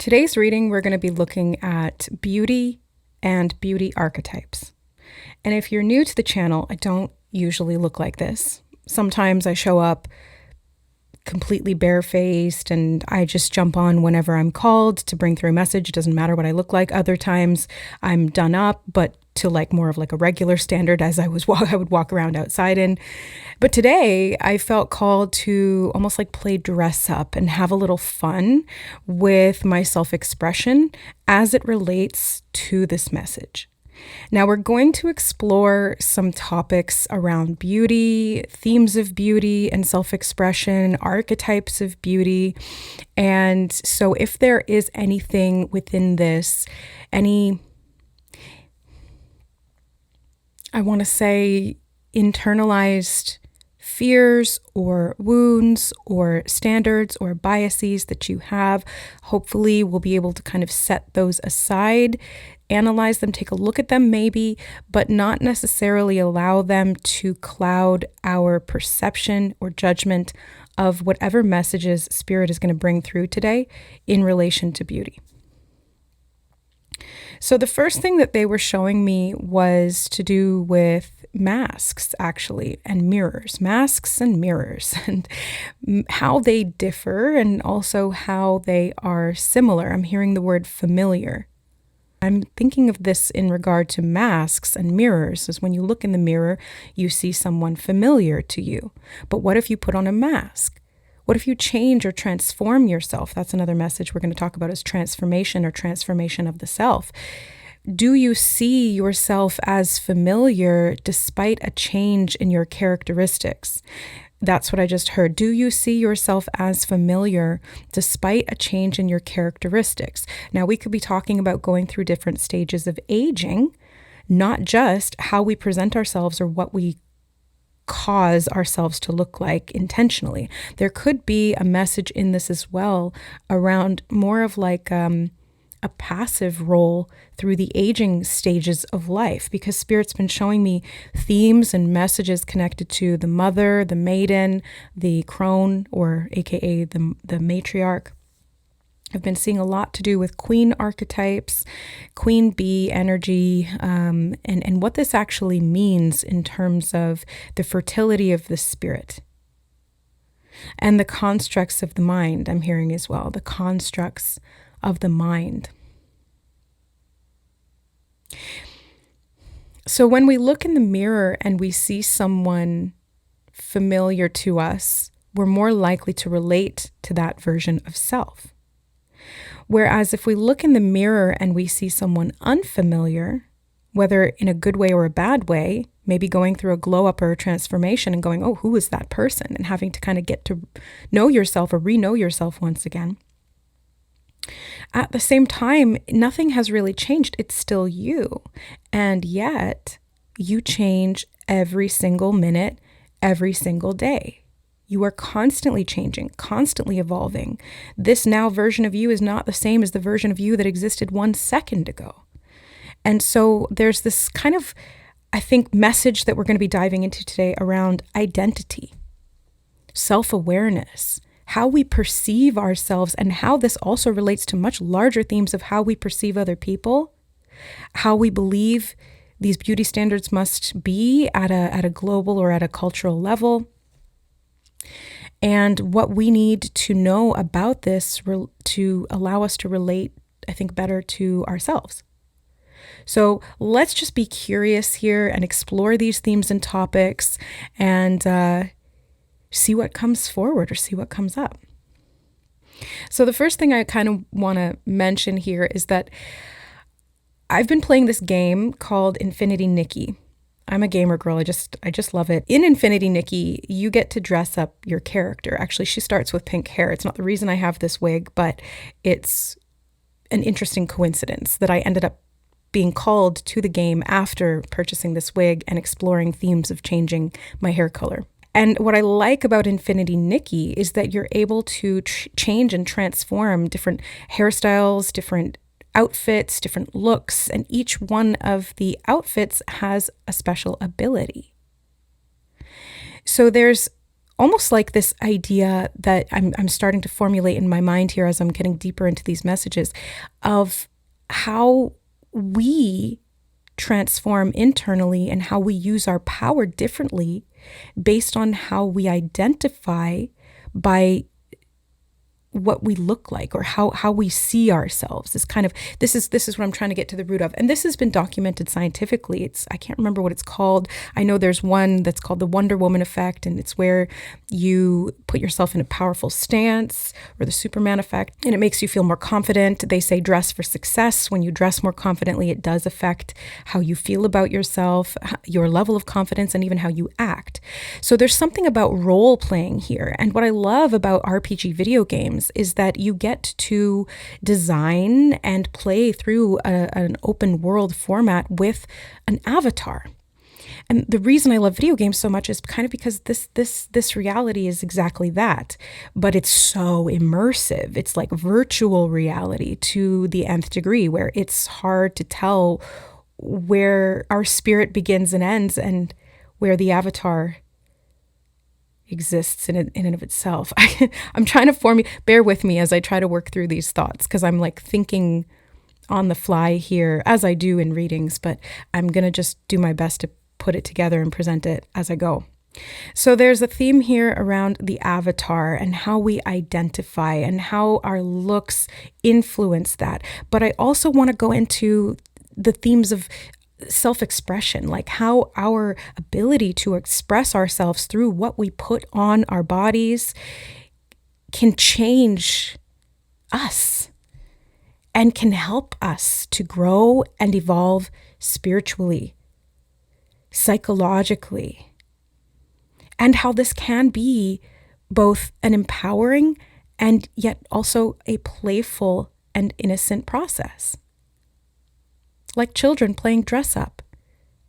Today's reading, we're going to be looking at beauty and beauty archetypes. And if you're new to the channel, I don't usually look like this. Sometimes I show up completely barefaced and I just jump on whenever I'm called to bring through a message. It doesn't matter what I look like. Other times I'm done up, but to more of a regular standard as I would walk around outside in. But today I felt called to almost play dress up and have a little fun with my self-expression as it relates to this message. Now we're going to explore some topics around beauty, themes of beauty and self-expression, archetypes of beauty. And so if there is anything within this, I want to say internalized fears or wounds or standards or biases that you have, hopefully we'll be able to kind of set those aside, analyze them, take a look at them maybe, but not necessarily allow them to cloud our perception or judgment of whatever messages Spirit is going to bring through today in relation to beauty. So the first thing that they were showing me was to do with masks, actually, and mirrors, masks and mirrors, and how they differ and also how they are similar. I'm hearing the word familiar. I'm thinking of this in regard to masks and mirrors, as when you look in the mirror, you see someone familiar to you. But what if you put on a mask? What if you change or transform yourself? That's another message we're going to talk about, is transformation or transformation of the self. Do you see yourself as familiar despite a change in your characteristics? That's what I just heard. Do you see yourself as familiar despite a change in your characteristics? Now, we could be talking about going through different stages of aging, not just how we present ourselves or what we cause ourselves to look like intentionally. There could be a message in this as well around more of a passive role through the aging stages of life, because Spirit's been showing me themes and messages connected to the mother, the maiden, the crone, or aka the matriarch. I've been seeing a lot to do with queen archetypes, queen bee energy, and what this actually means in terms of the fertility of the spirit and the constructs of the mind. I'm hearing as well, the constructs of the mind. So when we look in the mirror and we see someone familiar to us, we're more likely to relate to that version of self. Whereas if we look in the mirror and we see someone unfamiliar, whether in a good way or a bad way, maybe going through a glow up or a transformation and going, oh, who is that person? And having to kind of get to know yourself or re-know yourself once again. At the same time, nothing has really changed. It's still you. And yet you change every single minute, every single day. You are constantly changing, constantly evolving. This now version of you is not the same as the version of you that existed 1 second ago. And so there's this kind of, I think, message that we're going to be diving into today around identity, self-awareness, how we perceive ourselves, and how this also relates to much larger themes of how we perceive other people, how we believe these beauty standards must be at a global or at a cultural level, and what we need to know about this to allow us to relate, I think, better to ourselves. So let's just be curious here and explore these themes and topics and see what comes forward or see what comes up. So the first thing I kind of want to mention here is that I've been playing this game called Infinity Nikki. I'm a gamer girl. I just love it. In Infinity Nikki, you get to dress up your character. Actually, she starts with pink hair. It's not the reason I have this wig, but it's an interesting coincidence that I ended up being called to the game after purchasing this wig and exploring themes of changing my hair color. And what I like about Infinity Nikki is that you're able to change and transform different hairstyles, different outfits, different looks, and each one of the outfits has a special ability. So there's almost like this idea that I'm starting to formulate in my mind here as I'm getting deeper into these messages of how we transform internally and how we use our power differently based on how we identify by what we look like, or how we see ourselves. This is what I'm trying to get to the root of. And this has been documented scientifically. I can't remember what it's called. I know there's one that's called the Wonder Woman effect, and it's where you put yourself in a powerful stance, or the Superman effect, and it makes you feel more confident. They say dress for success. When you dress more confidently, it does affect how you feel about yourself, your level of confidence, and even how you act. So there's something about role playing here. And what I love about RPG video games is that you get to design and play through an open world format with an avatar. And the reason I love video games so much is kind of because this reality is exactly that, but it's so immersive. It's like virtual reality to the nth degree, where it's hard to tell where our spirit begins and ends and where the avatar exists in and of itself. I'm trying to bear with me as I try to work through these thoughts, because I'm like thinking on the fly here, as I do in readings, but I'm going to just do my best to put it together and present it as I go. So there's a theme here around the avatar and how we identify and how our looks influence that. But I also want to go into the themes of self-expression, like how our ability to express ourselves through what we put on our bodies can change us and can help us to grow and evolve spiritually, psychologically, and how this can be both an empowering and yet also a playful and innocent process. Like children playing dress up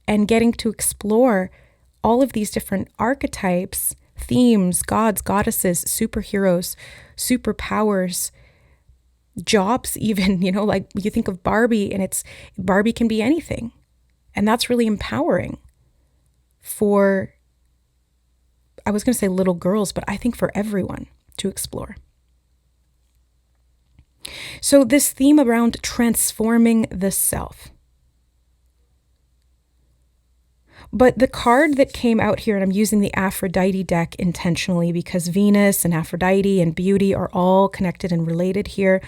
and getting to explore all of these different archetypes, themes, gods, goddesses, superheroes, superpowers, jobs even, like you think of Barbie, and Barbie can be anything. And that's really empowering for, I was going to say little girls, but I think for everyone to explore. So this theme around transforming the self. But the card that came out here, and I'm using the Aphrodite deck intentionally because Venus and Aphrodite and beauty are all connected and related here.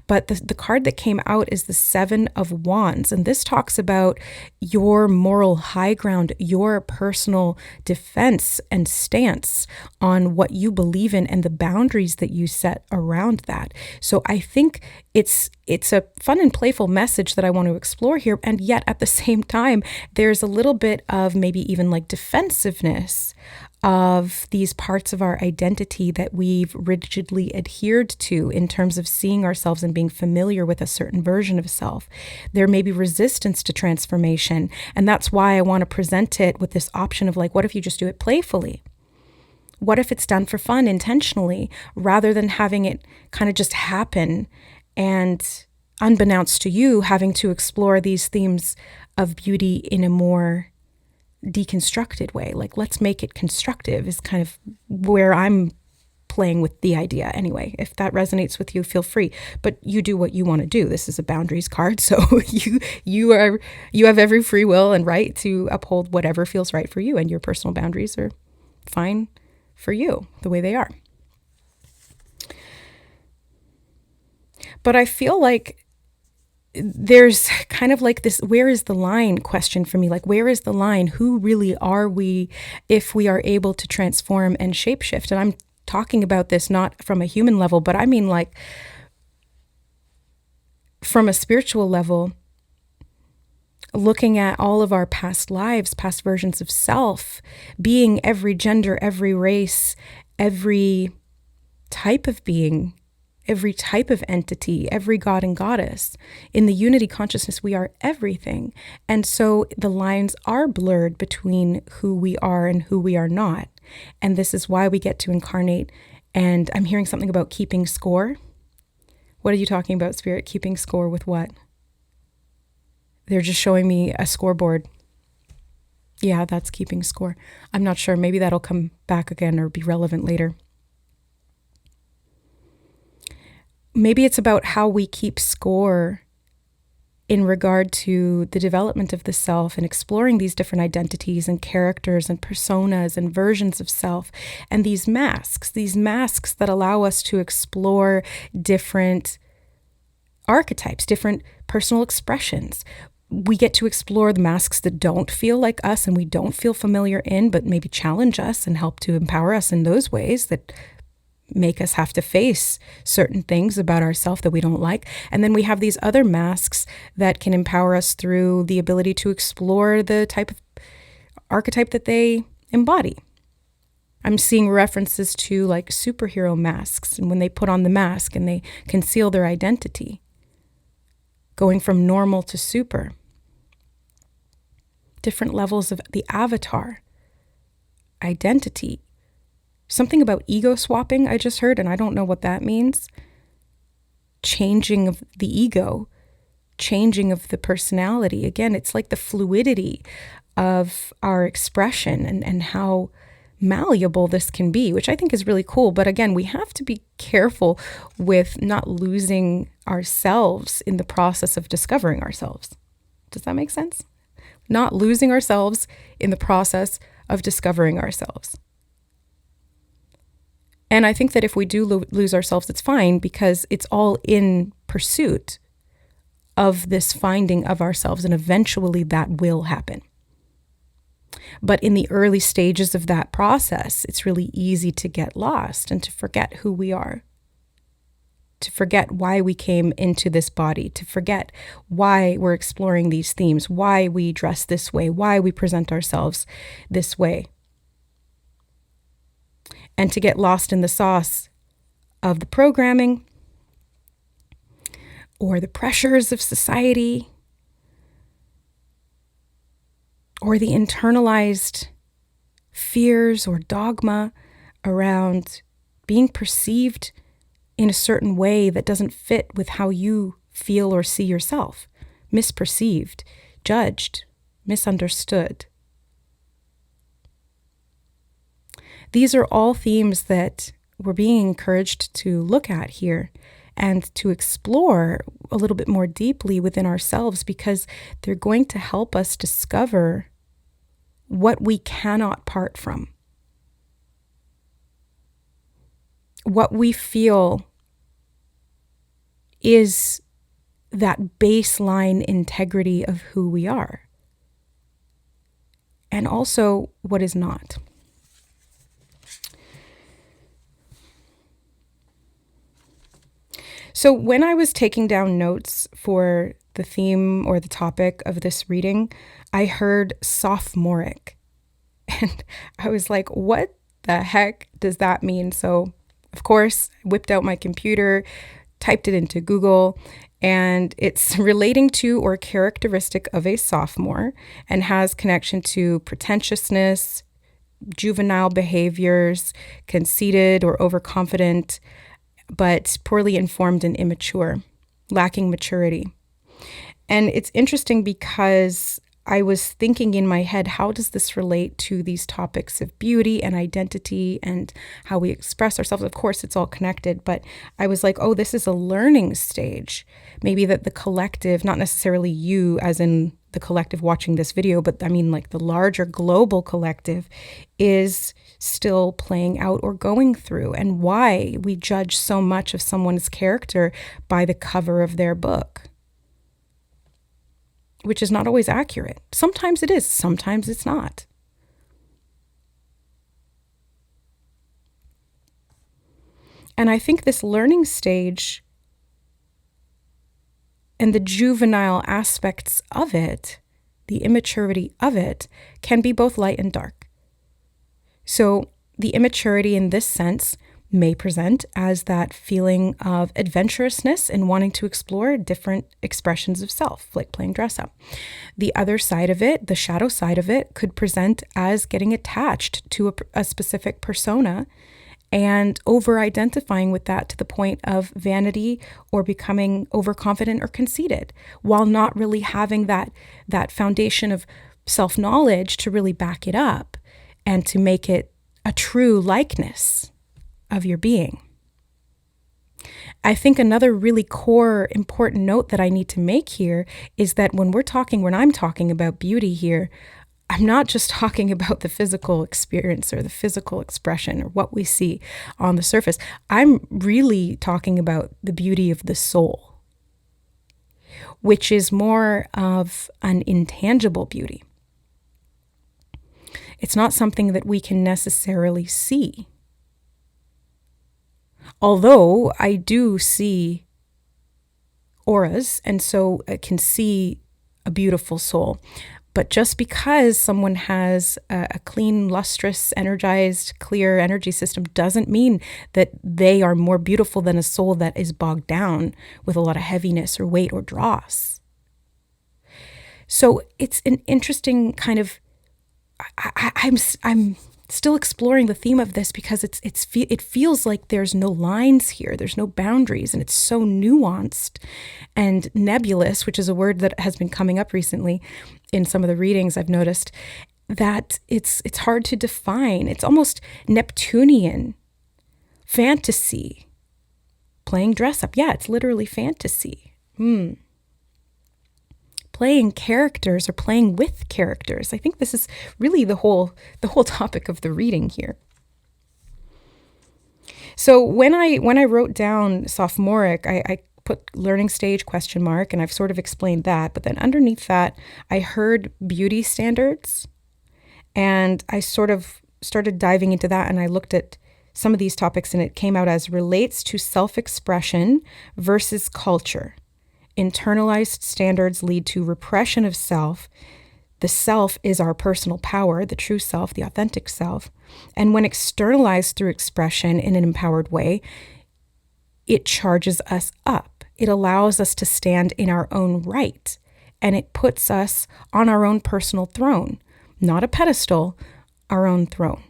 But the card that came out is the Seven of Wands. And this talks about your moral high ground, your personal defense and stance on what you believe in and the boundaries that you set around that. So I think it's a fun and playful message that I want to explore here. And yet at the same time, there's a little bit of maybe even like defensiveness of these parts of our identity that we've rigidly adhered to in terms of seeing ourselves and being familiar with a certain version of self. There may be resistance to transformation. And that's why I want to present it with this option of like, what if you just do it playfully? What if it's done for fun intentionally rather than having it kind of just happen and unbeknownst to you, having to explore these themes of beauty in a more deconstructed way? Like, let's make it constructive is kind of where I'm playing with the idea. Anyway, if that resonates with you, feel free, but you do what you want to do. This is a boundaries card. So you have every free will and right to uphold whatever feels right for you, and your personal boundaries are fine for you the way they are. But I feel like there's kind of like this, where is the line question for me? Like, where is the line? Who really are we if we are able to transform and shapeshift? And I'm talking about this not from a human level, but I mean like from a spiritual level, looking at all of our past lives, past versions of self, being every gender, every race, every type of being, every type of entity, every god and goddess. In the unity consciousness, we are everything. And so the lines are blurred between who we are and who we are not. And this is why we get to incarnate. And I'm hearing something about keeping score. What are you talking about, Spirit? Keeping score with what? They're just showing me a scoreboard. Yeah, that's keeping score. I'm not sure. Maybe that'll come back again or be relevant later. Maybe it's about how we keep score in regard to the development of the self and exploring these different identities and characters and personas and versions of self, and these masks that allow us to explore different archetypes, different personal expressions. We get to explore the masks that don't feel like us and we don't feel familiar in, but maybe challenge us and help to empower us in those ways that make us have to face certain things about ourselves that we don't like. And then we have these other masks that can empower us through the ability to explore the type of archetype that they embody. I'm seeing references to like superhero masks, and when they put on the mask and they conceal their identity, going from normal to super. Different levels of the avatar, identity. Something about ego swapping I just heard, and I don't know what that means. Changing of the ego, changing of the personality. Again, it's like the fluidity of our expression and how malleable this can be, which I think is really cool. But again, we have to be careful with not losing ourselves in the process of discovering ourselves. Does that make sense? Not losing ourselves in the process of discovering ourselves. And I think that if we do lose ourselves, it's fine, because it's all in pursuit of this finding of ourselves, and eventually that will happen. But in the early stages of that process, it's really easy to get lost and to forget who we are, to forget why we came into this body, to forget why we're exploring these themes, why we dress this way, why we present ourselves this way. And to get lost in the sauce of the programming or the pressures of society or the internalized fears or dogma around being perceived in a certain way that doesn't fit with how you feel or see yourself, misperceived, judged, misunderstood. These are all themes that we're being encouraged to look at here and to explore a little bit more deeply within ourselves, because they're going to help us discover what we cannot part from, what we feel is that baseline integrity of who we are, and also what is not. So when I was taking down notes for the theme or the topic of this reading, I heard sophomoric. And I was like, what the heck does that mean? So, of course, I whipped out my computer, typed it into Google, and it's relating to or characteristic of a sophomore and has connection to pretentiousness, juvenile behaviors, conceited or overconfident, but poorly informed and immature, lacking maturity. And it's interesting because I was thinking in my head, how does this relate to these topics of beauty and identity and how we express ourselves? Of course, it's all connected, but I was like, oh, this is a learning stage. Maybe that the collective, not necessarily you as in the collective watching this video, but I mean like the larger global collective is still playing out or going through, and why we judge so much of someone's character by the cover of their book, which is not always accurate. Sometimes it is, sometimes it's not. And I think this learning stage and the juvenile aspects of it, the immaturity of it, can be both light and dark. So the immaturity in this sense may present as that feeling of adventurousness and wanting to explore different expressions of self, like playing dress up. The other side of it, the shadow side of it, could present as getting attached to a specific persona and over-identifying with that to the point of vanity or becoming overconfident or conceited, while not really having that foundation of self-knowledge to really back it up and to make it a true likeness of your being. I think another really core important note that I need to make here is that when I'm talking about beauty here, I'm not just talking about the physical experience or the physical expression or what we see on the surface. I'm really talking about the beauty of the soul, which is more of an intangible beauty. It's not something that we can necessarily see. Although I do see auras, and so I can see a beautiful soul. But just because someone has a clean, lustrous, energized, clear energy system doesn't mean that they are more beautiful than a soul that is bogged down with a lot of heaviness or weight or dross. So it's an interesting kind of, I'm still exploring the theme of this because it feels like there's no lines here, there's no boundaries, and it's so nuanced and nebulous, which is a word that has been coming up recently in some of the readings I've noticed, that it's hard to define. It's almost Neptunian fantasy, playing dress up. Yeah, it's literally fantasy. Playing characters or playing with characters. I think this is really the whole topic of the reading here. So when I wrote down sophomoric, I put learning stage ? And I've sort of explained that. But then underneath that, I heard beauty standards, and I sort of started diving into that, and I looked at some of these topics, and it came out as relates to self-expression versus culture. Internalized standards lead to repression of self. The self is our personal power, the true self, the authentic self. And when externalized through expression in an empowered way, it charges us up. It allows us to stand in our own right. And it puts us on our own personal throne, not a pedestal, our own throne.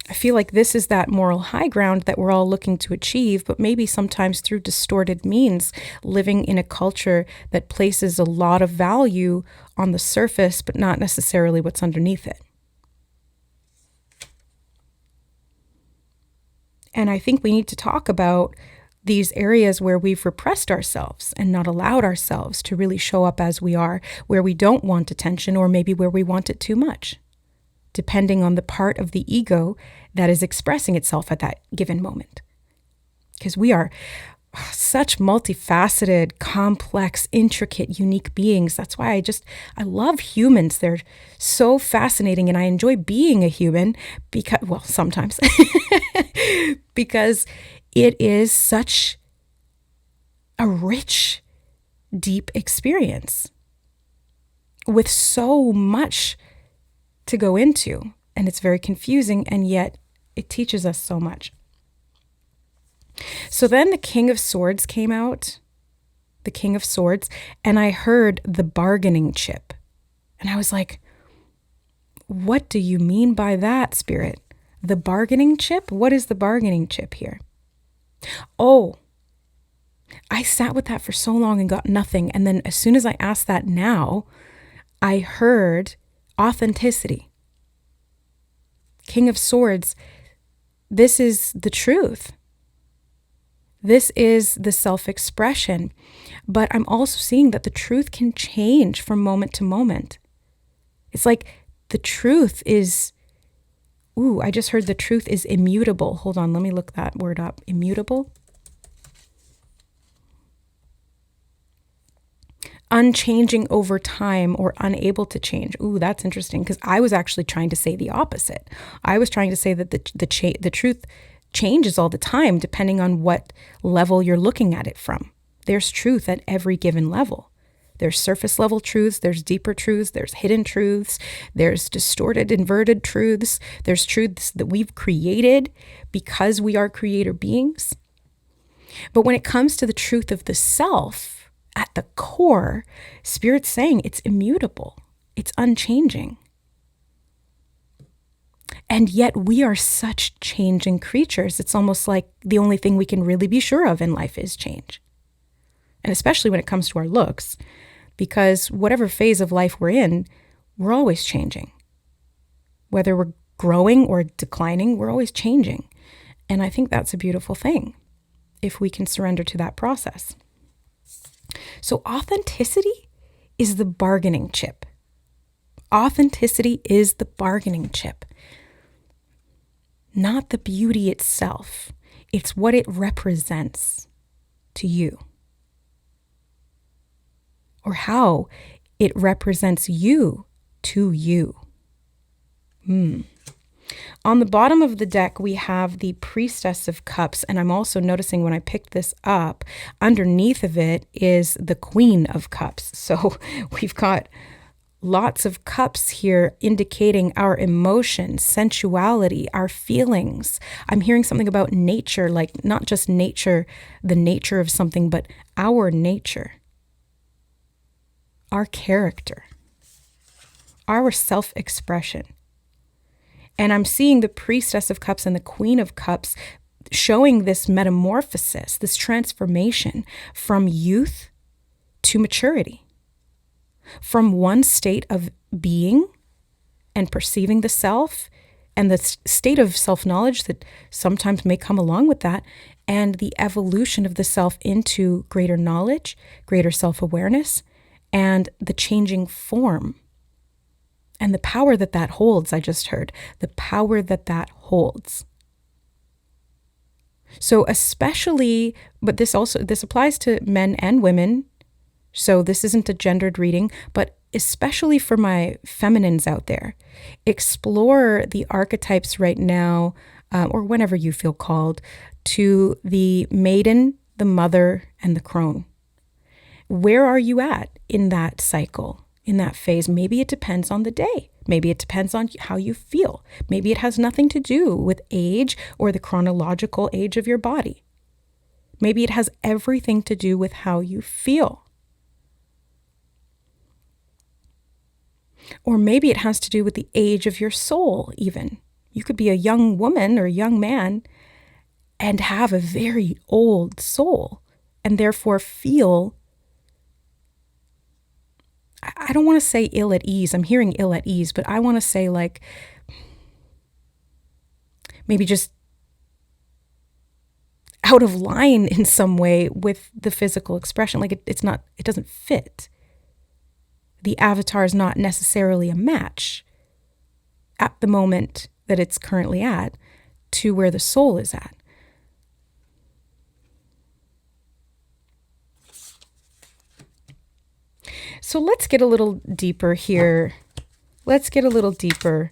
I feel like this is that moral high ground that we're all looking to achieve, but maybe sometimes through distorted means, living in a culture that places a lot of value on the surface, but not necessarily what's underneath it. And I think we need to talk about these areas where we've repressed ourselves and not allowed ourselves to really show up as we are, where we don't want attention, or maybe where we want it too much, depending on the part of the ego that is expressing itself at that given moment. Because we are such multifaceted, complex, intricate, unique beings. That's why I love humans. They're so fascinating, and I enjoy being a human because, well, sometimes, because it is such a rich, deep experience with so much to go into, and it's very confusing, and yet it teaches us so much. So then the King of Swords came out, the King of Swords, and I heard the bargaining chip. And I was like, what do you mean by that, Spirit? The bargaining chip? What is the bargaining chip here? Oh, I sat with that for so long and got nothing. And then as soon as I asked that now, I heard authenticity. King of Swords, this is the truth. This is the self-expression. But I'm also seeing that the truth can change from moment to moment. It's like the truth is, I just heard the truth is immutable. Hold on, let me look that word up. Immutable? Unchanging over time or unable to change. That's interesting, because I was actually trying to say the opposite. I was trying to say that the truth changes all the time depending on what level you're looking at it from. There's truth at every given level. There's surface level truths, there's deeper truths, there's hidden truths, there's distorted, inverted truths, there's truths that we've created because we are creator beings. But when it comes to the truth of the self, at the core, Spirit's saying it's immutable, it's unchanging. And yet we are such changing creatures. It's almost like the only thing we can really be sure of in life is change. And especially when it comes to our looks, because whatever phase of life we're in, we're always changing. Whether we're growing or declining, we're always changing. And I think that's a beautiful thing if we can surrender to that process. So authenticity is the bargaining chip. Authenticity is the bargaining chip, not the beauty itself. It's what it represents to you, or how it represents you to you. On the bottom of the deck, we have the Priestess of Cups, and I'm also noticing when I picked this up, underneath of it is the Queen of Cups. So we've got lots of cups here indicating our emotions, sensuality, our feelings. I'm hearing something about nature, like not just nature, the nature of something, but our nature, our character, our self-expression. And I'm seeing the Priestess of Cups and the Queen of Cups showing this metamorphosis, this transformation from youth to maturity, from one state of being and perceiving the self and the state of self-knowledge that sometimes may come along with that, and the evolution of the self into greater knowledge, greater self-awareness, and the changing form. And the power that that holds, I just heard, the power that that holds. So especially, but this applies to men and women. So this isn't a gendered reading, but especially for my feminines out there, explore the archetypes right now, or whenever you feel called, to the maiden, the mother, and the crone. Where are you at in that cycle? In that phase? Maybe it depends on the day. Maybe it depends on how you feel. Maybe it has nothing to do with age or the chronological age of your body. Maybe it has everything to do with how you feel. Or maybe it has to do with the age of your soul even. You could be a young woman or a young man and have a very old soul and therefore feel, I don't want to say ill at ease. I'm hearing ill at ease, but I want to say like maybe just out of line in some way with the physical expression. Like it doesn't fit. The avatar is not necessarily a match at the moment that it's currently at to where the soul is at. So let's get a little deeper here. Let's get a little deeper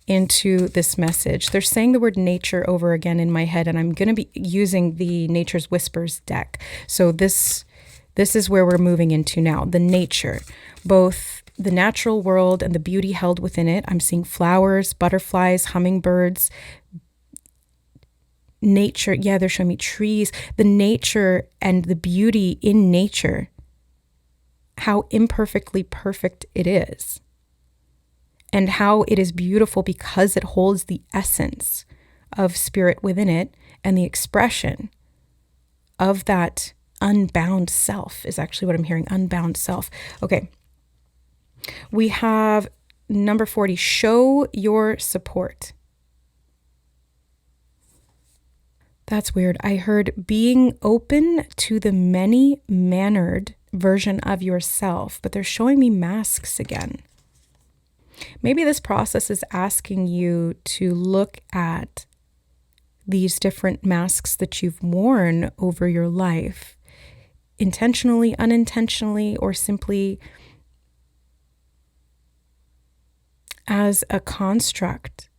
into this message. They're saying the word nature over again in my head, and I'm going to be using the Nature's Whispers deck. So this is where we're moving into now, the nature, both the natural world and the beauty held within it. I'm seeing flowers, butterflies, hummingbirds, nature. Yeah, they're showing me trees, the nature and the beauty in nature, how imperfectly perfect it is, and how it is beautiful because it holds the essence of spirit within it, and the expression of that unbound self is actually what I'm hearing, unbound self. Okay. We have number 40, show your support. That's weird. I heard being open to the many-mannered version of yourself, but they're showing me masks again. Maybe this process is asking you to look at these different masks that you've worn over your life, intentionally, unintentionally, or simply as a construct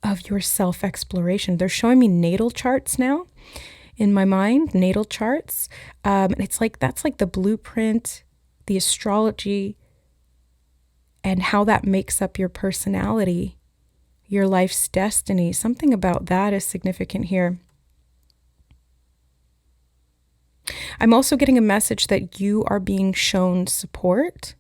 of your self-exploration. They're showing me natal charts now in my mind, natal charts. It's like, that's like the blueprint, the astrology, and how that makes up your personality, your life's destiny. Something about that is significant here. I'm also getting a message that you are being shown support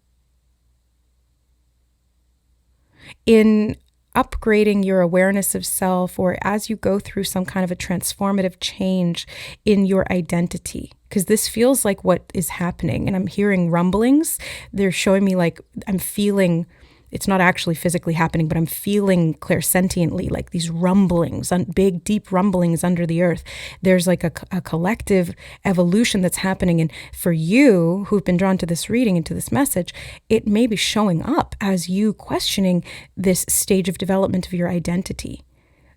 in upgrading your awareness of self, or as you go through some kind of a transformative change in your identity. Because this feels like what is happening. And I'm hearing rumblings. They're showing me like I'm feeling, it's not actually physically happening, but I'm feeling clairsentiently like these rumblings, big, deep rumblings under the earth. There's like a collective evolution that's happening. And for you who've been drawn to this reading and to this message, it may be showing up as you questioning this stage of development of your identity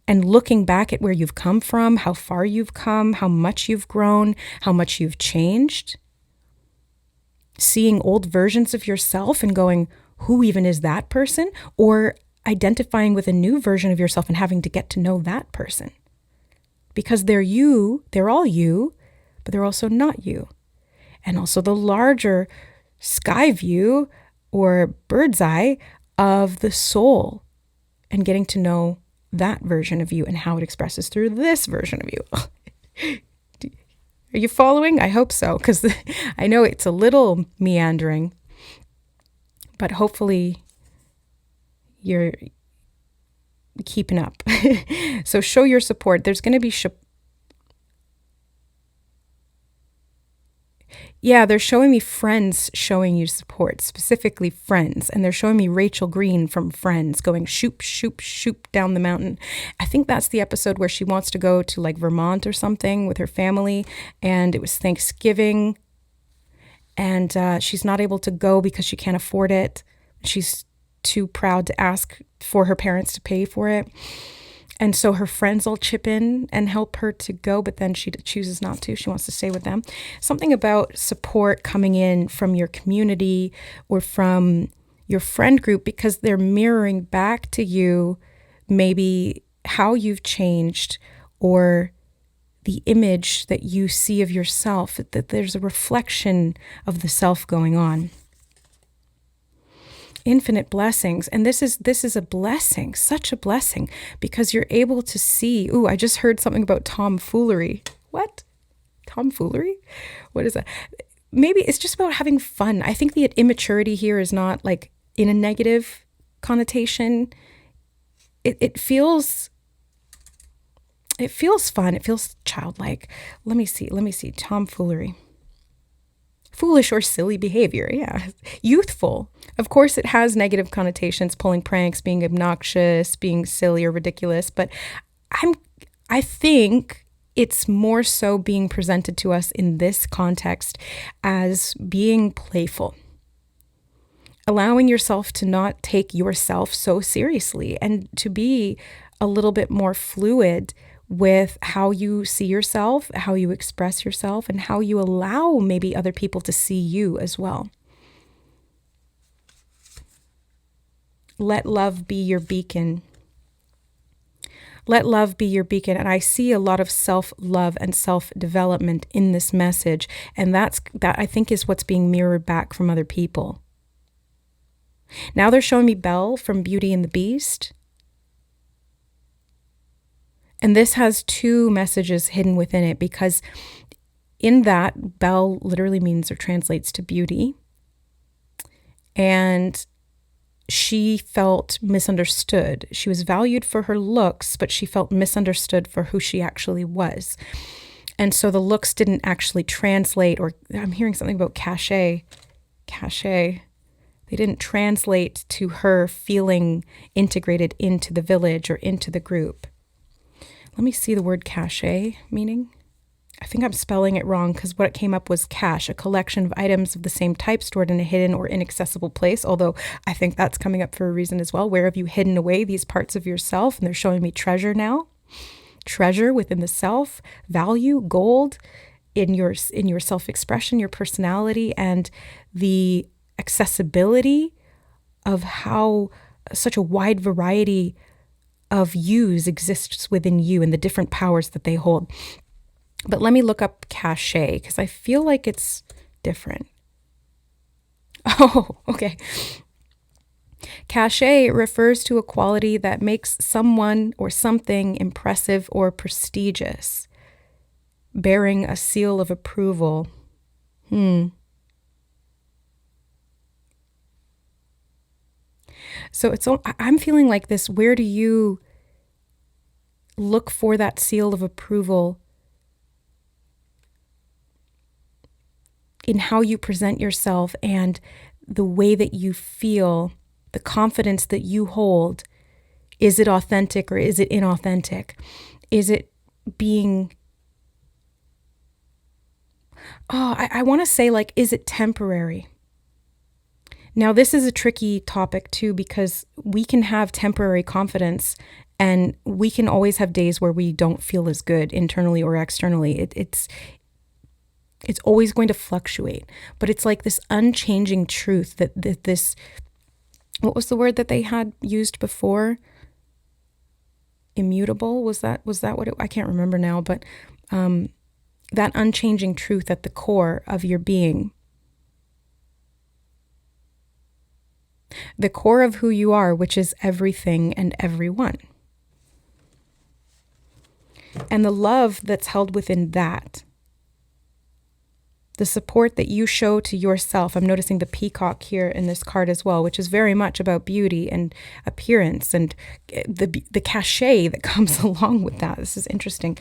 and looking back at where you've come from, how far you've come, how much you've grown, how much you've changed. Seeing old versions of yourself and going, who even is that person? Or identifying with a new version of yourself and having to get to know that person. Because they're you, they're all you, but they're also not you. And also the larger sky view or bird's eye of the soul and getting to know that version of you and how it expresses through this version of you. Are you following? I hope so, because I know it's a little meandering. But hopefully you're keeping up. So show your support. There's going to be... they're showing me friends showing you support, specifically friends. And they're showing me Rachel Green from Friends going shoop, shoop, shoop down the mountain. I think that's the episode where she wants to go to like Vermont or something with her family. And it was Thanksgiving. And she's not able to go because she can't afford it. She's too proud to ask for her parents to pay for it. And so her friends all chip in and help her to go, but then she chooses not to. She wants to stay with them. Something about support coming in from your community or from your friend group, because they're mirroring back to you maybe how you've changed or the image that you see of yourself, that there's a reflection of the self going on. Infinite blessings. And this is a blessing, such a blessing, because you're able to see, I just heard something about tomfoolery. What? Tomfoolery? What is that? Maybe it's just about having fun. I think the immaturity here is not like in a negative connotation. It feels fun. It feels childlike. Let me see. Tomfoolery. Foolish or silly behavior. Yeah. Youthful. Of course, it has negative connotations, pulling pranks, being obnoxious, being silly or ridiculous. But I think it's more so being presented to us in this context as being playful. Allowing yourself to not take yourself so seriously and to be a little bit more fluid with how you see yourself, how you express yourself, and how you allow maybe other people to see you as well. Let love be your beacon. Let love be your beacon. And I see a lot of self-love and self-development in this message. And that I think is what's being mirrored back from other people. Now they're showing me Belle from Beauty and the Beast. And this has two messages hidden within it, because in that, Belle literally means or translates to beauty. And she felt misunderstood. She was valued for her looks, but she felt misunderstood for who she actually was. And so the looks didn't actually translate, or I'm hearing something about cachet. They didn't translate to her feeling integrated into the village or into the group. Let me see the word cachet meaning. I think I'm spelling it wrong, because what it came up was cache, a collection of items of the same type stored in a hidden or inaccessible place, although I think that's coming up for a reason as well. Where have you hidden away these parts of yourself? And they're showing me treasure now. Treasure within the self, value, gold in your self-expression, your personality, and the accessibility of how such a wide variety of yous exists within you and the different powers that they hold. But let me look up cachet, because I feel like it's different. Oh, okay. Cachet refers to a quality that makes someone or something impressive or prestigious, bearing a seal of approval. So I'm feeling like this. Where do you look for that seal of approval in how you present yourself and the way that you feel, the confidence that you hold? Is it authentic or is it inauthentic? Is it being, I want to say, like, is it temporary? Now, this is a tricky topic too, because we can have temporary confidence and we can always have days where we don't feel as good internally or externally. It's always going to fluctuate, but it's like this unchanging truth that this, what was the word that they had used before? Immutable? Was that what I can't remember now, but that unchanging truth at the core of your being. The core of who you are, which is everything and everyone. And the love that's held within that. The support that you show to yourself. I'm noticing the peacock here in this card as well, which is very much about beauty and appearance and the cachet that comes along with that. This is interesting.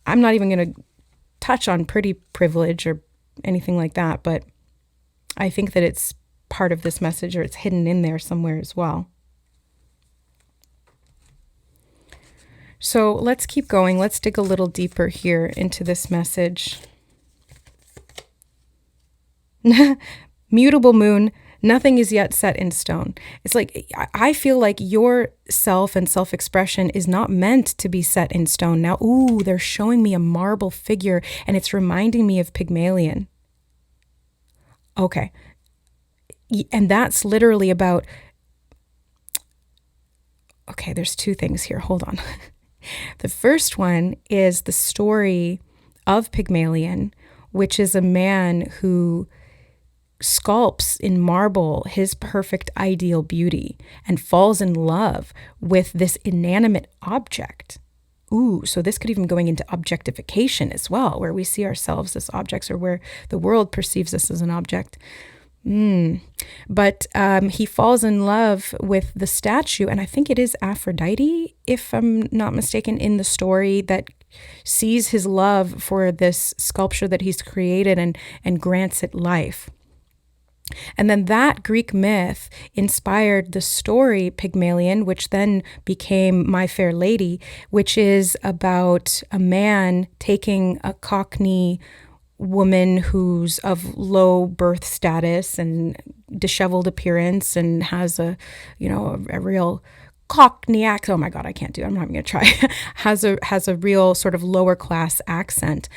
I'm not even going to touch on pretty privilege or anything like that, but I think that it's part of this message, or it's hidden in there somewhere as well. So let's keep going. Let's dig a little deeper here into this message. Mutable moon, nothing is yet set in stone. It's like, I feel like your self and self-expression is not meant to be set in stone. Now, they're showing me a marble figure and it's reminding me of Pygmalion. Okay. And that's literally about, okay, there's two things here. Hold on. The first one is the story of Pygmalion, which is a man who sculpts in marble his perfect ideal beauty and falls in love with this inanimate object. So this could even going into objectification as well, where we see ourselves as objects, or where the world perceives us as an object. But he falls in love with the statue, and I think it is Aphrodite, if I'm not mistaken, in the story, that sees his love for this sculpture that he's created and grants it life. And then that Greek myth inspired the story Pygmalion, which then became My Fair Lady, which is about a man taking a Cockney woman who's of low birth status and disheveled appearance and has a real Cockney accent. Oh my God, I can't do it. I'm not even gonna try. has a real sort of lower class accent,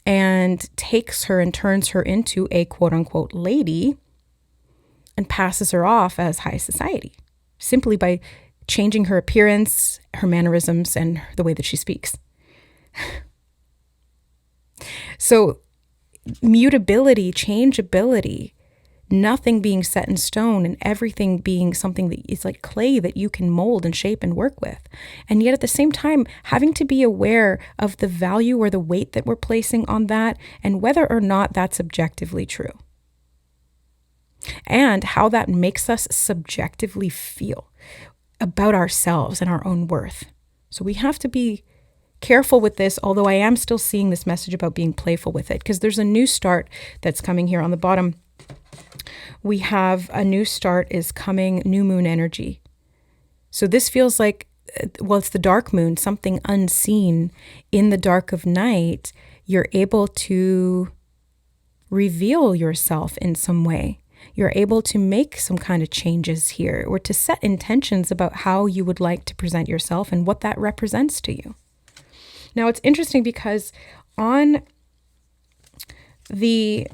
and takes her and turns her into a quote unquote lady and passes her off as high society simply by changing her appearance, her mannerisms, and the way that she speaks. So mutability, changeability, nothing being set in stone and everything being something that is like clay that you can mold and shape and work with. And yet at the same time, having to be aware of the value or the weight that we're placing on that and whether or not that's objectively true. And how that makes us subjectively feel about ourselves and our own worth. So we have to be careful with this, although I am still seeing this message about being playful with it, because there's a new start that's coming here on the bottom. We have a new start is coming, new moon energy. So this feels like, well, it's the dark moon, something unseen in the dark of night. You're able to reveal yourself in some way. You're able to make some kind of changes here, or to set intentions about how you would like to present yourself and what that represents to you. Now, it's interesting because on the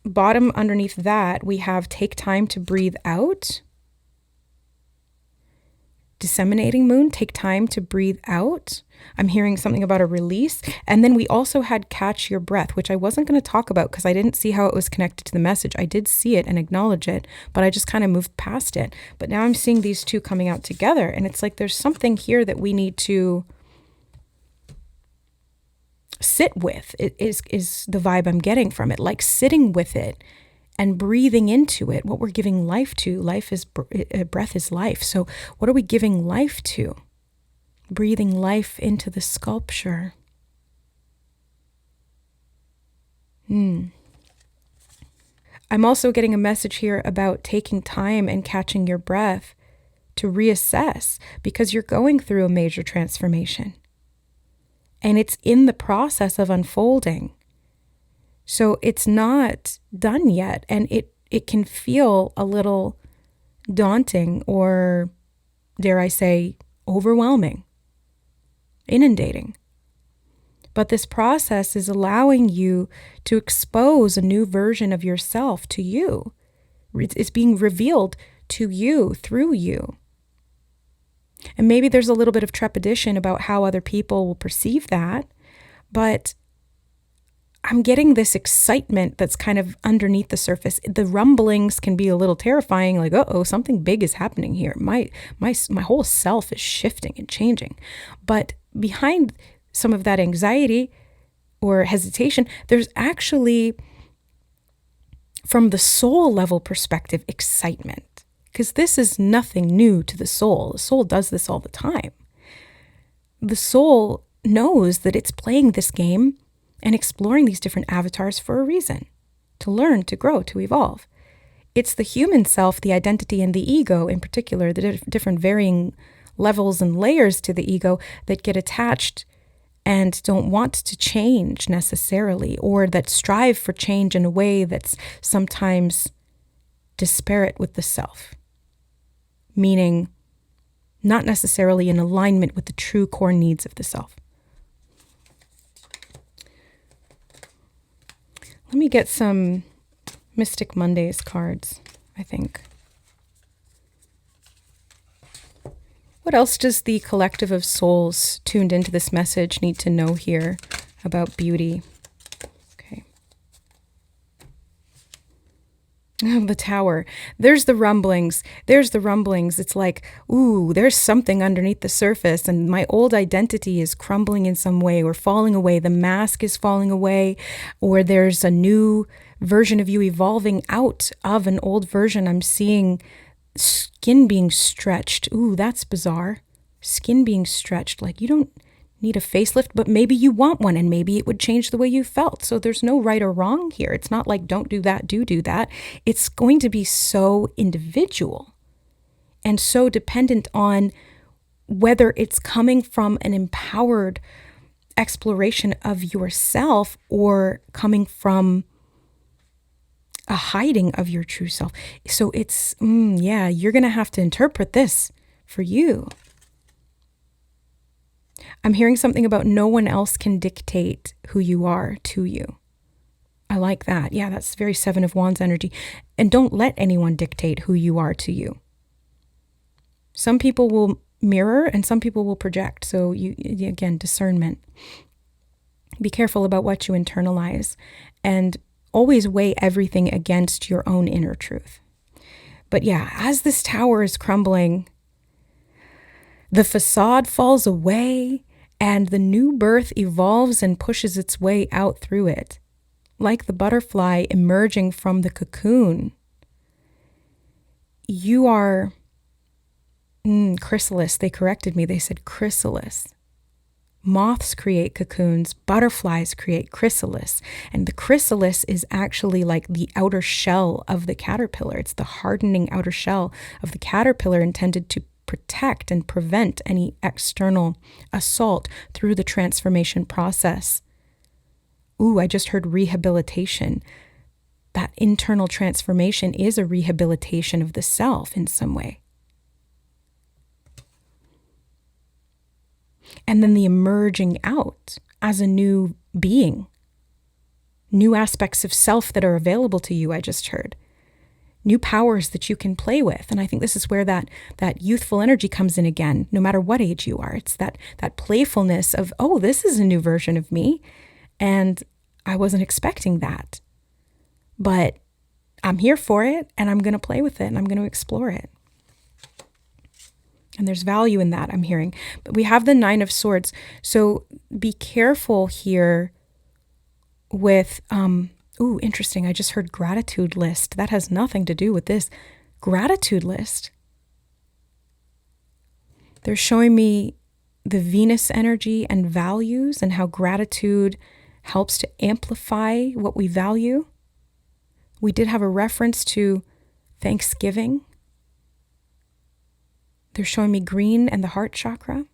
bottom underneath that, we have take time to breathe out. Disseminating moon, take time to breathe out. I'm hearing something about a release. And then we also had catch your breath, which I wasn't going to talk about because I didn't see how it was connected to the message. I did see it and acknowledge it, but I just kind of moved past it. But now I'm seeing these two coming out together. And it's like there's something here that we need to sit with. It is the vibe I'm getting from it, like sitting with it and breathing into it, what we're giving life to. Breath is life. So what are we giving life to? Breathing life into the sculpture. I'm also getting a message here about taking time and catching your breath to reassess, because you're going through a major transformation. And it's in the process of unfolding. So it's not done yet. And it can feel a little daunting, or dare I say, overwhelming, inundating. But this process is allowing you to expose a new version of yourself to you. It's being revealed to you through you. And maybe there's a little bit of trepidation about how other people will perceive that, but I'm getting this excitement that's kind of underneath the surface. The rumblings can be a little terrifying, like, uh-oh, something big is happening here. My whole self is shifting and changing. But behind some of that anxiety or hesitation, there's actually, from the soul level perspective, excitement. Because this is nothing new to the soul. The soul does this all the time. The soul knows that it's playing this game and exploring these different avatars for a reason. To learn, to grow, to evolve. It's the human self, the identity, and the ego in particular, the different varying levels and layers to the ego that get attached and don't want to change necessarily, or that strive for change in a way that's sometimes disparate with the self. Meaning not necessarily in alignment with the true core needs of the self. Let me get some Mystic Mondays cards, I think. What else does the collective of souls tuned into this message need to know here about beauty? Okay. Oh, the Tower. There's the rumblings. It's like, ooh, there's something underneath the surface, and my old identity is crumbling in some way or falling away. The mask is falling away, or there's a new version of you evolving out of an old version. I'm seeing skin being stretched. Ooh, that's bizarre. Skin being stretched. Like, you don't need a facelift, but maybe you want one, and maybe it would change the way you felt. So there's no right or wrong here. It's not like don't do that, do that. It's going to be so individual and so dependent on whether it's coming from an empowered exploration of yourself or coming from a hiding of your true self. So it's, you're going to have to interpret this for you. I'm hearing something about no one else can dictate who you are to you. I like that. Yeah, that's very Seven of Wands energy. And don't let anyone dictate who you are to you. Some people will mirror and some people will project. So again, discernment. Be careful about what you internalize and always weigh everything against your own inner truth. But yeah, as this tower is crumbling, the facade falls away and the new birth evolves and pushes its way out through it, like the butterfly emerging from the cocoon. You are chrysalis. They corrected me. They said chrysalis. Moths create cocoons, butterflies create chrysalis. And the chrysalis is actually like the outer shell of the caterpillar. It's the hardening outer shell of the caterpillar intended to protect and prevent any external assault through the transformation process. Ooh, I just heard rehabilitation. That internal transformation is a rehabilitation of the self in some way. And then the emerging out as a new being. New aspects of self that are available to you, I just heard. New powers that you can play with. And I think this is where that youthful energy comes in again, no matter what age you are. It's that playfulness of, oh, this is a new version of me. And I wasn't expecting that. But I'm here for it, and I'm going to play with it, and I'm going to explore it. And there's value in that, I'm hearing. But we have the Nine of Swords. So be careful here with Ooh, interesting. I just heard gratitude list. That has nothing to do with this. Gratitude list. They're showing me the Venus energy and values and how gratitude helps to amplify what we value. We did have a reference to Thanksgiving. They're showing me green and the heart chakra,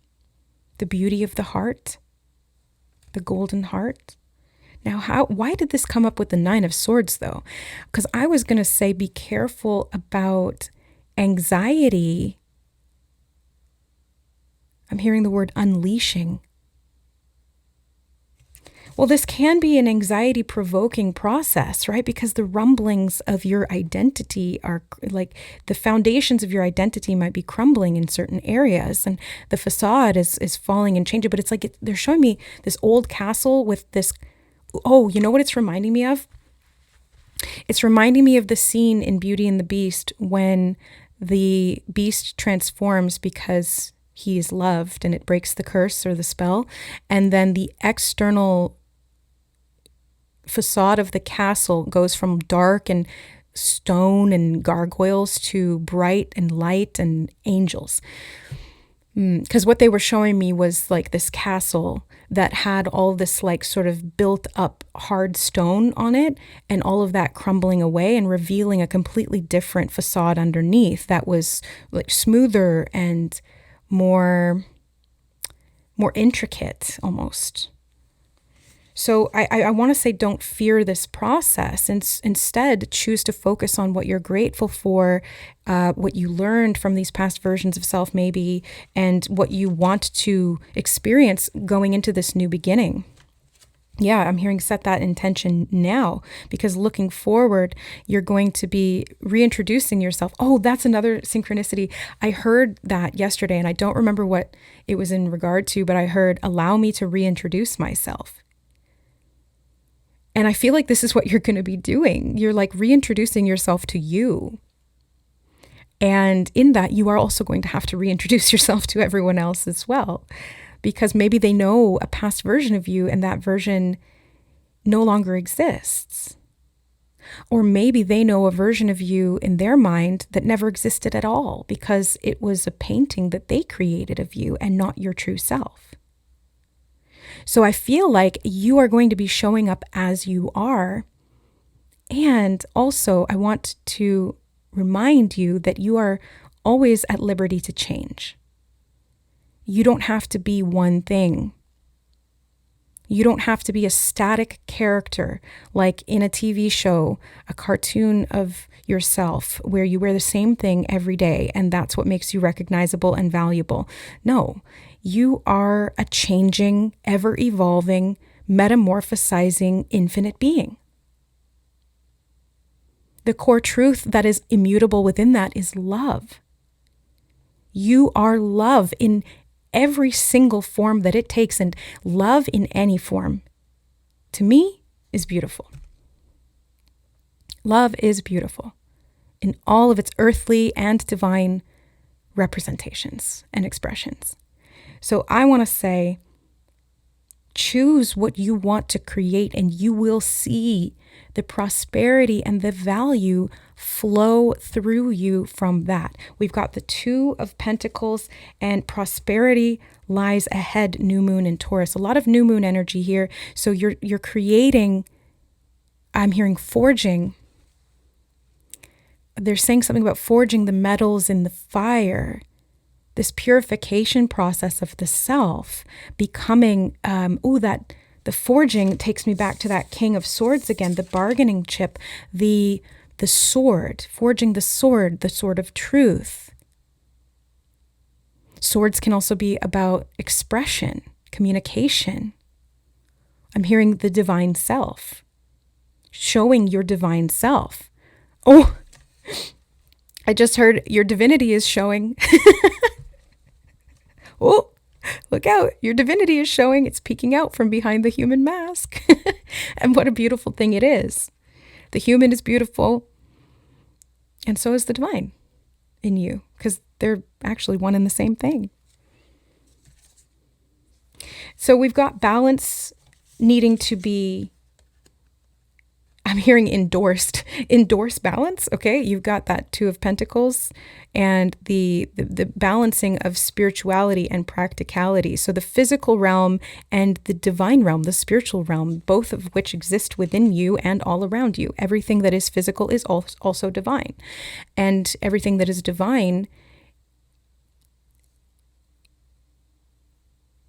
the beauty of the heart, the golden heart. Now, why did this come up with the Nine of Swords, though? Because I was going to say be careful about anxiety. I'm hearing the word unleashing. Well, this can be an anxiety-provoking process, right? Because the rumblings of your identity are like the foundations of your identity might be crumbling in certain areas, and the facade is falling and changing. But it's like they're showing me this old castle with this. Oh, you know what it's reminding me of? It's reminding me of the scene in Beauty and the Beast when the beast transforms because he is loved and it breaks the curse or the spell. And then the external facade of the castle goes from dark and stone and gargoyles to bright and light and angels. Because what they were showing me was like this castle that had all this like sort of built up hard stone on it, and all of that crumbling away and revealing a completely different facade underneath that was like smoother and more intricate almost. So I want to say don't fear this process, and instead choose to focus on what you're grateful for, what you learned from these past versions of self maybe, and what you want to experience going into this new beginning. Yeah, I'm hearing set that intention now, because looking forward, you're going to be reintroducing yourself. Oh, that's another synchronicity. I heard that yesterday, and I don't remember what it was in regard to, but I heard, allow me to reintroduce myself. And I feel like this is what you're going to be doing. You're like reintroducing yourself to you. And in that, you are also going to have to reintroduce yourself to everyone else as well, because maybe they know a past version of you and that version no longer exists. Or maybe they know a version of you in their mind that never existed at all because it was a painting that they created of you and not your true self. So I feel like you are going to be showing up as you are. And also, I want to remind you that you are always at liberty to change. You don't have to be one thing. You don't have to be a static character like in a TV show, a cartoon of yourself where you wear the same thing every day and that's what makes you recognizable and valuable. No, you are a changing, ever-evolving, metamorphosizing, infinite being. The core truth that is immutable within that is love. You are love in every single form that it takes, and love in any form, to me, is beautiful. Love is beautiful in all of its earthly and divine representations and expressions. So I want to say, choose what you want to create and you will see the prosperity and the value flow through you from that. We've got the Two of Pentacles and prosperity lies ahead, new moon in Taurus. A lot of new moon energy here. So you're creating, I'm hearing forging. They're saying something about forging the metals in the fire. This purification process of the self, becoming, the forging takes me back to that King of Swords again, the bargaining chip, the sword, forging the sword of truth. Swords can also be about expression, communication. I'm hearing the divine self, showing your divine self. Oh, I just heard your divinity is showing. Oh, look out. Your divinity is showing. It's peeking out from behind the human mask. And what a beautiful thing it is. The human is beautiful. And so is the divine in you, because they're actually one and the same thing. So we've got balance needing to be I'm hearing endorse balance. Okay, you've got that Two of Pentacles and the balancing of spirituality and practicality. So the physical realm and the divine realm, the spiritual realm, both of which exist within you and all around you. Everything that is physical is also divine, and everything that is divine.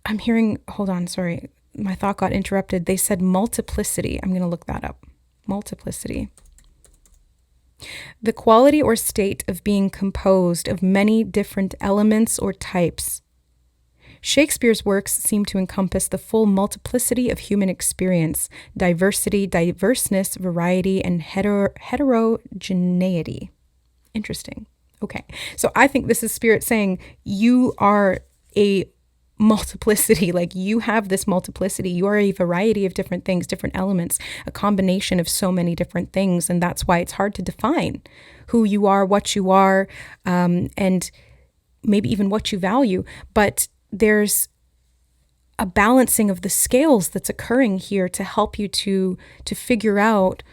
I'm hearing, hold on, sorry, my thought got interrupted. They said multiplicity. I'm going to look that up. Multiplicity. The quality or state of being composed of many different elements or types. Shakespeare's works seem to encompass the full multiplicity of human experience, diversity, diverseness, variety, and heterogeneity. Interesting. Okay. So I think this is Spirit saying you are a multiplicity. Like, you have this multiplicity. You are a variety of different things, different elements, a combination of so many different things. And that's why it's hard to define who you are, what you are, and maybe even what you value. But there's a balancing of the scales that's occurring here to help you to figure out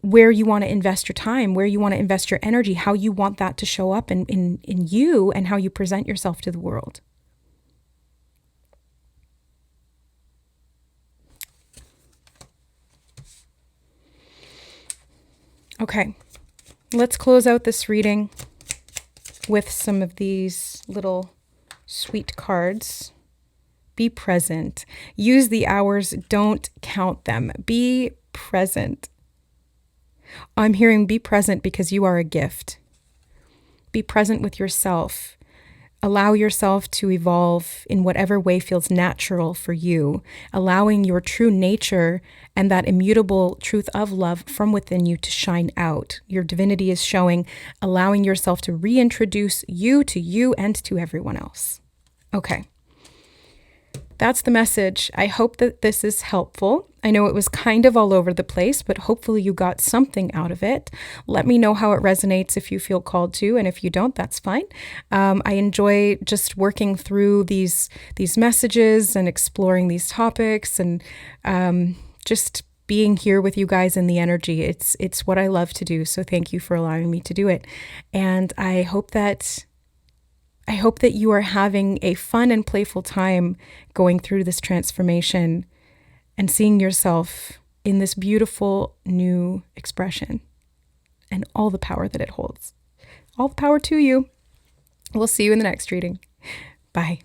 where you want to invest your time, where you want to invest your energy, how you want that to show up in you, and how you present yourself to the world. Okay, let's close out this reading with some of these little sweet cards. Be present. Use the hours, don't count them. Be present. I'm hearing be present because you are a gift. Be present with yourself. Allow yourself to evolve in whatever way feels natural for you, allowing your true nature and that immutable truth of love from within you to shine out. Your divinity is showing, allowing yourself to reintroduce you to you and to everyone else. Okay. That's the message. I hope that this is helpful. I know it was kind of all over the place, but hopefully you got something out of it. Let me know how it resonates if you feel called to, and if you don't, that's fine. I enjoy just working through these messages and exploring these topics, and just being here with you guys in the energy. It's what I love to do. So thank you for allowing me to do it. And I hope that you are having a fun and playful time going through this transformation and seeing yourself in this beautiful new expression and all the power that it holds. All the power to you. We'll see you in the next reading. Bye.